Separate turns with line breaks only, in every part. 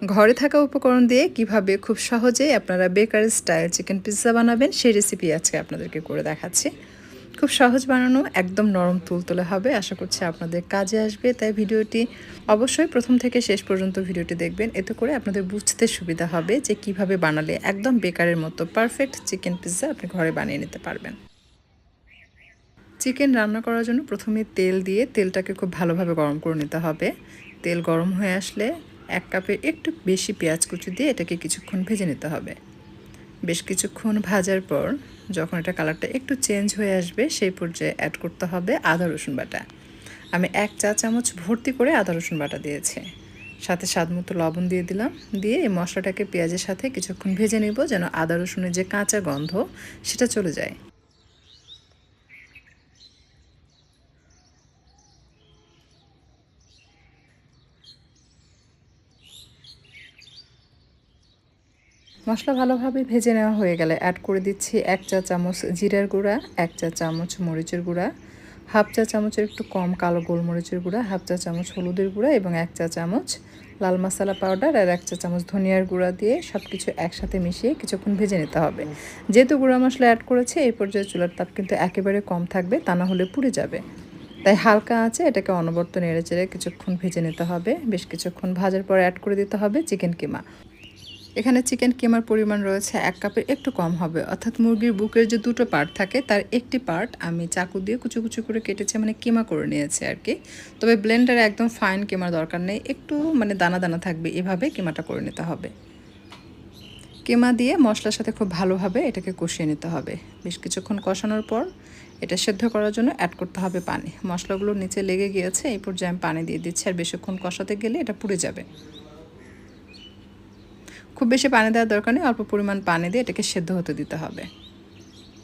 ঘরে থাকা উপকরণ দিয়ে কিভাবে খুব সহজেই আপনারা বেকার স্টাইল চিকেন পিৎজা বানাবেন সেই রেসিপি আজকে আপনাদেরকে করে দেখাচ্ছি। খুব সহজ বানানো, একদম নরম তুলতুলে হবে। আশা করছি আপনাদের কাজে আসবে, তাই ভিডিওটি অবশ্যই প্রথম থেকে শেষ পর্যন্ত ভিডিওটি দেখবেন। এতে করে আপনাদের বুঝতে সুবিধা হবে যে কিভাবে বানালে একদম বেকারের মতো পারফেক্ট চিকেন পিৎজা আপনি ঘরে বানিয়ে নিতে পারবেন। চিকেন রান্না করার জন্য প্রথমে তেল দিয়ে তেলটাকে খুব ভালোভাবে গরম করে নিতে হবে। তেল গরম হয়ে আসলে 1 কাপের একটু বেশি পেঁয়াজ কুচি দিয়ে এটাকে কিছুক্ষণ ভেজে নিতে হবে। বেশ কিছুক্ষণ ভাজার পর যখন এটা কালারটা একটু চেঞ্জ হয়ে আসবে সেই পর্যায়ে অ্যাড করতে হবে আদা রসুন বাটা। আমি 1 চা চামচ ভর্তি করে আদা রসুন বাটা দিয়েছি। সাথে স্বাদমতো লবণ দিয়ে দিলাম। দিয়ে এই মশলাটাকে পেঁয়াজের সাথে কিছুক্ষণ ভেজে নেব যেন আদা রসুনের যে কাঁচা গন্ধ সেটা চলে যায়। মশলা ভালোভাবে ভেজে নেওয়া হয়ে গেলে অ্যাড করে দিচ্ছি 1 চা চামচ জিরার গুঁড়া, 1 চা চামচ মরিচের গুঁড়া, হাফ চা চামচের একটু কম কালো গোলমরিচের গুঁড়া, হাফ চা চামচ হলুদের গুঁড়া এবং 1 চা চামচ লাল মশলা পাউডার আর 1 চা চামচ ধনিয়ার গুঁড়া দিয়ে সব কিছু একসাথে মিশিয়ে কিছুক্ষণ ভেজে নিতে হবে। যেহেতু গুঁড়া মশলা অ্যাড করেছে এই পর্যায়ে চুলার তাপ কিন্তু একেবারে কম থাকবে, তা না হলে পুড়ে যাবে। তাই হালকা আঁচে এটাকে অনবরত নেড়েচেড়ে কিছুক্ষণ ভেজে নিতে হবে। বেশ কিছুক্ষণ ভাজার পর অ্যাড করে দিতে হবে চিকেন কিমা। এখানে চিকেন কিমার পরিমাণ রয়েছে 1 কাপের একটু কম হবে, অর্থাৎ মুরগির বুকের যে দুটো পার্ট থাকে তার একটি পার্ট আমি চাকু দিয়ে কুচি কুচি করে কেটেছি, মানে কিমা করে নিয়েছি আর কি। তবে ব্লেন্ডারে একদম ফাইন কিমার দরকার নেই, একটু মানে দানা দানা থাকবে, এভাবে কিমাটা করে নিতে হবে। কিমা দিয়ে মশলার সাথে খুব ভালোভাবে এটাকে কষিয়ে নিতে হবে। বেশ কিছুক্ষণ কষানোর পর এটা সেদ্ধ করার জন্য অ্যাড করতে হবে পানি। মশলাগুলো নিচে লেগে গিয়েছে, এই পর্যায়ে আমি পানি দিয়ে দিচ্ছি, আর বেশিক্ষণ কষাতে গেলে এটা পুড়ে যাবে। খুব বেশি পানি দেওয়ার দরকার নেই, অল্প পরিমাণ পানি দিয়ে এটাকে সেদ্ধ হতে দিতে হবে।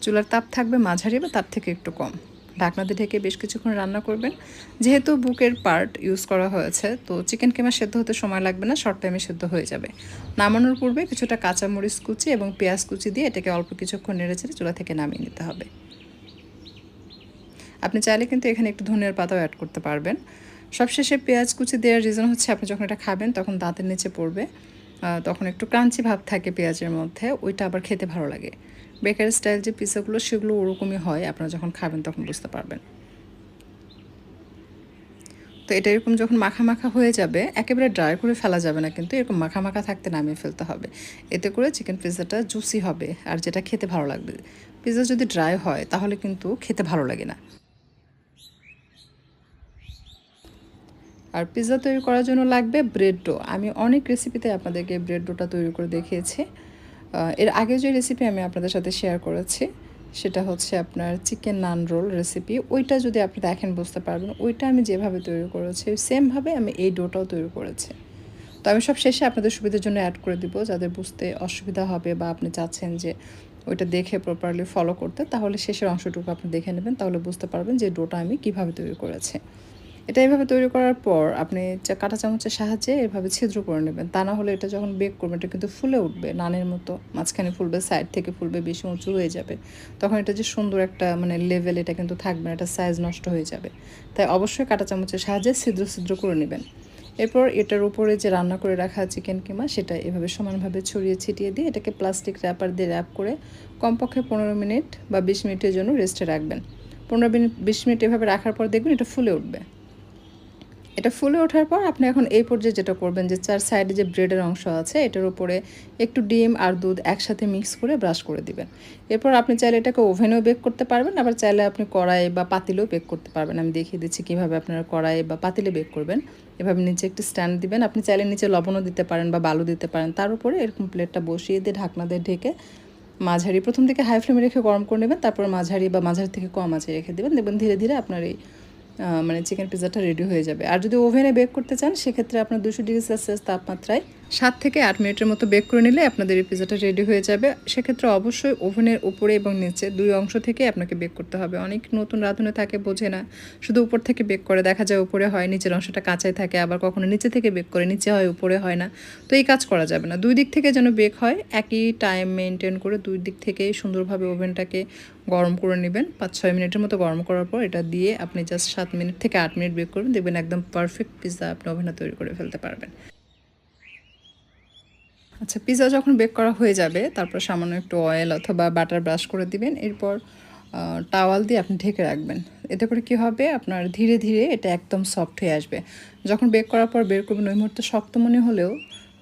চুলার তাপ থাকবে মাঝারি বা তার থেকে একটু কম। ঢাকনা দিয়ে ঢেকে বেশ কিছুক্ষণ রান্না করবেন। যেহেতু বুকের পার্ট ইউজ করা হয়েছে তো চিকেন কিমা সেদ্ধ হতে সময় লাগবে না, শর্ট টাইমে সেদ্ধ হয়ে যাবে। নামানোর পূর্বে কিছুটা কাঁচামরিচ কুচি এবং পেঁয়াজ কুচি দিয়ে এটাকে অল্প কিছুক্ষণ নেড়েচেড়ে চুলা থেকে নামিয়ে নিতে হবে। আপনি চাইলে কিন্তু এখানে একটু ধনিয়ার পাতাও অ্যাড করতে পারবেন। সবশেষে পেঁয়াজ কুচি দেওয়ার রিজন হচ্ছে আপনি যখন এটা খাবেন তখন দাঁতের নিচে পড়বে, তখন একটু ক্রাঞ্চি ভাব থাকে পেঁয়াজের মধ্যে, ওইটা আবার খেতে ভালো লাগে। বেকারি স্টাইল যে পিৎজাগুলো সেগুলো ওরকমই হয়, আপনারা যখন খাবেন তখন বুঝতে পারবেন। তো এটা এরকম যখন মাখা মাখা হয়ে যাবে, একেবারে ড্রাই করে ফেলা যাবে না, কিন্তু এরকম মাখা মাখা থাকতে নামিয়ে ফেলতে হবে। এতে করে চিকেন পিৎজাটা জুসি হবে আর যেটা খেতে ভালো লাগবে। পিৎজা যদি ড্রাই হয় তাহলে কিন্তু খেতে ভালো লাগে না। আর পিৎজা তৈরি করার জন্য লাগবে ব্রেড ডো। আমি অনেক রেসিপিতে আপনাদেরকে ব্রেড ডোটা তৈরি করে দেখিয়েছি। এর আগে যে রেসিপি আমি আপনাদের সাথে শেয়ার করেছি সেটা হচ্ছে আপনার চিকেন নান রোল রেসিপি। ওইটা যদি আপনি দেখেন বুঝতে পারবেন, ওইটা আমি যেভাবে তৈরি করেছি সেমভাবে আমি এই ডোটাও তৈরি করেছি। তো আমি সব শেষে আপনাদের সুবিধার জন্য অ্যাড করে দিব, যাদের বুঝতে অসুবিধা হবে বা আপনি চাচ্ছেন যে ওইটা দেখে প্রপারলি ফলো করতে, তাহলে শেষের অংশটুকু আপনি দেখে নেবেন, তাহলে বুঝতে পারবেন যে ডোটা আমি কিভাবে তৈরি করেছি। এটা এভাবে তৈরি করার পর আপনি কাঁটা চামচের সাহায্যে এভাবে ছিদ্র করে নেবেন, তা না হলে এটা যখন বেক করবেন এটা কিন্তু ফুলে উঠবে, নানের মতো মাঝখানে ফুলবে, সাইড থেকে ফুলবে, বেশি উঁচু হয়ে যাবে। তখন এটা যে সুন্দর একটা মানে লেভেল এটা কিন্তু থাকবে না, এটা সাইজ নষ্ট হয়ে যাবে। তাই অবশ্যই কাঁটা চামচের সাহায্যে ছিদ্র ছিদ্র করে নেবেন। এরপর এটার উপরে যে রান্না করে রাখা চিকেন কিমা সেটা এভাবে সমানভাবে ছড়িয়ে ছিটিয়ে দিয়ে এটাকে প্লাস্টিক র্যাপার দিয়ে র্যাপ করে কমপক্ষে 15 মিনিট বা 20 মিনিটের জন্য রেস্টে রাখবেন। 15-20 মিনিট এভাবে রাখার পর দেখবেন এটা ফুলে উঠবে। এটা ফুলে ওঠার পর আপনি এখন এই পর্যায়ে যেটা করবেন যে 4 সাইডে যে ব্রেডের অংশ আছে এটার উপরে একটু ডিম আর দুধ একসাথে মিক্স করে ব্রাশ করে দিবেন। এরপর আপনি চাইলে এটাকে ওভেনেও বেক করতে পারবেন, আবার চাইলে আপনি কড়াই বা পাতিলেও বেক করতে পারবেন। আমি দেখিয়ে দিচ্ছি কীভাবে আপনারা কড়াই বা পাতিলে বেক করবেন। এভাবে নিচে একটি স্ট্যান্ড দিবেন, আপনি চাইলে নিচে লবণও দিতে পারেন বা বালু দিতে পারেন। তার উপরে এরকম প্লেটটা বসিয়ে দিয়ে ঢাকনা দিয়ে ঢেকে মাঝারি প্রথম দিকে হাই ফ্লেমে রেখে গরম করে নেবেন, তারপর মাঝারি বা মাঝারি থেকে কম আঁচে রেখে দেবেন। দেখবেন ধীরে ধীরে আপনার এই মানে চিকেন পিৎজাটা রেডি হয়ে যাবে। আর যদি ওভেনে বেক করতে চান সেক্ষেত্রে আপনার 200 ডিগ্রি সেলসিয়াস তাপমাত্রায় 7 থেকে 8 মিনিটের মতো বেক করে নিলে আপনাদের এই পিৎজাটা রেডি হয়ে যাবে। সেক্ষেত্রে অবশ্যই ওভেনের উপরে এবং নিচে 2 অংশ থেকে আপনাকে বেক করতে হবে। অনেক নতুন রাঁধুনি থাকে বোঝে না, শুধু উপর থেকে বেক করে, দেখা যায় উপরে হয়, নিচের অংশটা কাঁচাই থাকে, আবার কখনো নিচে থেকে বেক করে নিচে হয় উপরে হয় না। তো এই কাজ করা যাবে না, 2 দিক থেকে যেন বেক হয়, একই টাইম মেনটেন করে 2 দিক থেকেই সুন্দরভাবে ওভেনটাকে গরম করে নেবেন। 5-6 মিনিটের মতো গরম করার পর এটা দিয়ে আপনি জাস্ট 7 মিনিট থেকে 8 মিনিট বেক করবেন, দেখবেন একদম পারফেক্ট পিৎজা আপনি ওভেনে তৈরি করে ফেলতে পারবেন। আচ্ছা, পিৎজা যখন বেক করা হয়ে যাবে তারপর সামান্য একটু অয়েল অথবা বাটার ব্রাশ করে দিবেন। এরপর টাওয়াল দিয়ে আপনি ঢেকে রাখবেন। এতে করে কি হবে, আপনার ধীরে ধীরে এটা একদম সফট হয়ে আসবে। যখন বেক করার পর বের করবেন ওই মুহূর্তে শক্ত মনে হলেও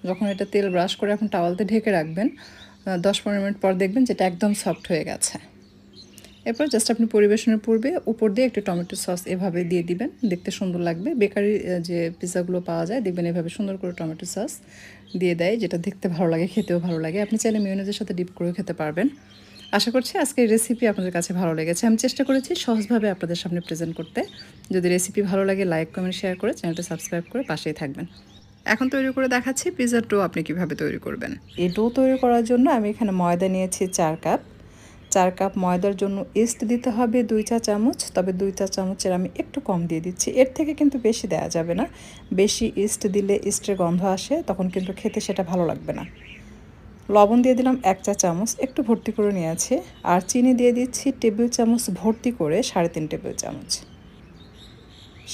যখন এটা তেল ব্রাশ করে আপনি টাওয়াল দিয়ে ঢেকে রাখবেন, 10-15 মিনিট পর দেখবেন যেটা একদম সফট হয়ে গেছে। এরপর জাস্ট আপনি পরিবেশনের পূর্বে উপর দিয়ে একটু টমেটো সস এভাবে দিয়ে দিবেন, দেখতে সুন্দর লাগবে। বেকারি যে পিৎজাগুলো পাওয়া যায় দেখবেন এভাবে সুন্দর করে টমেটো সস দিয়ে দেয়, যেটা দেখতে ভালো লাগে, খেতেও ভালো লাগে। আপনি চাইলে মেয়োনেজের সাথে ডিপ করেও খেতে পারবেন। আশা করছি আজকের রেসিপি আপনাদের কাছে ভালো লেগেছে। আমি চেষ্টা করেছি সহজভাবে আপনাদের সামনে প্রেজেন্ট করতে। যদি রেসিপি ভালো লাগে লাইক কমেন্ট শেয়ার করে চ্যানেলটা সাবস্ক্রাইব করে পাশেই থাকবেন। এখন তৈরি করে দেখাচ্ছি পিৎজার ডো আপনি কিভাবে তৈরি করবেন। এই ডো তৈরি করার জন্য আমি এখানে ময়দা নিয়েছি 4 কাপ। 4 কাপ ময়দার জন্য ইস্ট দিতে হবে 2 চা চামচ, তবে 2 চা চামচের আমি একটু কম দিয়ে দিচ্ছি। এর থেকে কিন্তু বেশি দেওয়া যাবে না। বেশি ইস্ট দিলে ইস্টের গন্ধ আসে, তখন কিন্তু খেতে সেটা ভালো লাগবে না। লবণ দিয়ে দিলাম 1 চা চামচ, একটু ভর্তি করে নিয়েছি। আর চিনি দিয়ে দিচ্ছি টেবিল চামচ ভর্তি করে 3.5 টেবিল চামচ।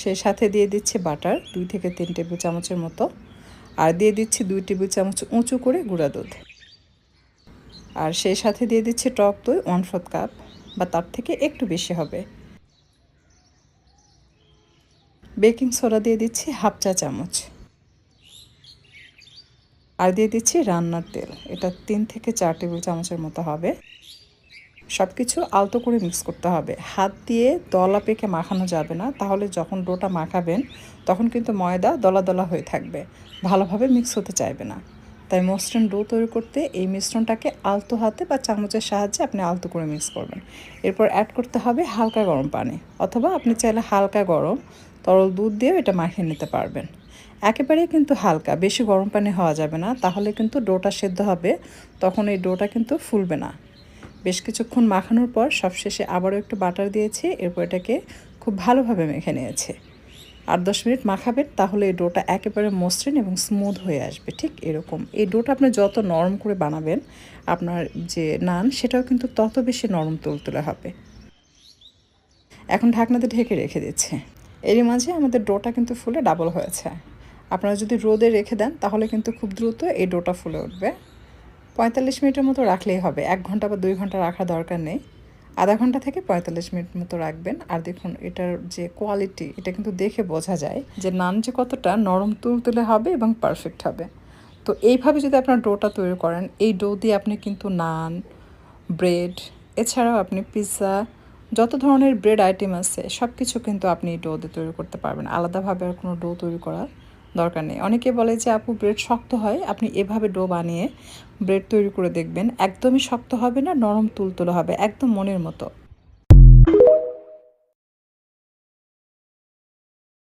সেই সাথে দিয়ে দিচ্ছি বাটার 2 থেকে 3 টেবিল চামচের মতো। আর দিয়ে দিচ্ছি 2 টেবিল চামচ উঁচু করে গুঁড়া দুধ। আর সেই সাথে দিয়ে দিচ্ছি টক দই 1/4 কাপ বা তার থেকে একটু বেশি হবে। বেকিং সোডা দিয়ে দিচ্ছি 1/2 চা চামচ। আর দিয়ে দিচ্ছি রান্নার তেল, এটা 3 থেকে 4 টেবিল চামচের মতো হবে। সব কিছু আলতো করে মিক্স করতে হবে। হাত দিয়ে দলা পেকে মাখানো যাবে না, তাহলে যখন ডোটা মাখাবেন তখন কিন্তু ময়দা দলা দলা হয়ে থাকবে, ভালোভাবে মিক্স হতে চাইবে না। তাই মসৃণ ডো তৈরি করতে এই মিশ্রণটাকে আলতো হাতে বা চামচের সাহায্যে আপনি আলতো করে মিক্স করবেন। এরপর অ্যাড করতে হবে হালকা গরম পানি, অথবা আপনি চাইলে হালকা গরম তরল দুধ দিয়েও এটা মাখিয়ে নিতে পারবেন। একেবারেই কিন্তু হালকা, বেশি গরম পানি হওয়া যাবে না, তাহলে কিন্তু ডোটা সেদ্ধ হবে, তখন এই ডোটা কিন্তু ফুলবে না। বেশ কিছুক্ষণ মাখানোর পর সবশেষে আবারও একটু বাটার দিয়েছি। এরপর এটাকে খুব ভালোভাবে মেখে নিয়েছি। 8-10 মিনিট মাখাবেন, তাহলে এই ডোটা একেবারে মসৃণ এবং স্মুথ হয়ে আসবে। ঠিক এরকম এই ডোটা আপনি যত নরম করে বানাবেন, আপনার যে নান সেটাও কিন্তু তত বেশি নরম তুলতুলে হবে। এখন ঢাকনাতে ঢেকে রেখে দিচ্ছি। এরই মাঝে আমাদের ডোটা কিন্তু ফুলে ডাবল হয়েছে। আপনারা যদি রোদে রেখে দেন তাহলে কিন্তু খুব দ্রুত এই ডোটা ফুলে উঠবে। 45 মিনিটের মতো রাখলেই হবে, 1 ঘন্টা বা 2 ঘন্টা রাখার দরকার নেই। আধা ঘন্টা থেকে 45 মিনিট মতো রাখবেন। আর দেখুন এটার যে কোয়ালিটি, এটা কিন্তু দেখে বোঝা যায় যে নান যে কতটা নরম তুলতুলে হবে এবং পারফেক্ট হবে। তো এইভাবে যদি আপনার ডোটা তৈরি করেন, এই ডো দিয়ে আপনি কিন্তু নান, ব্রেড, এছাড়াও আপনি পিৎজা, যত ধরনের ব্রেড আইটেম আছে সব কিছু কিন্তু আপনি এই ডো দিয়ে তৈরি করতে পারবেন। আলাদাভাবে আর কোনো ডো তৈরি করার দরকার নেই। অনেকে বলে যে আপু ব্রেড শক্ত হয়, আপনি এভাবে ডো বানিয়ে ব্রেড তৈরি করে দেখবেন, একদমই শক্ত হবে না, নরম তুলতুলে হবে, একদম মনের মতো।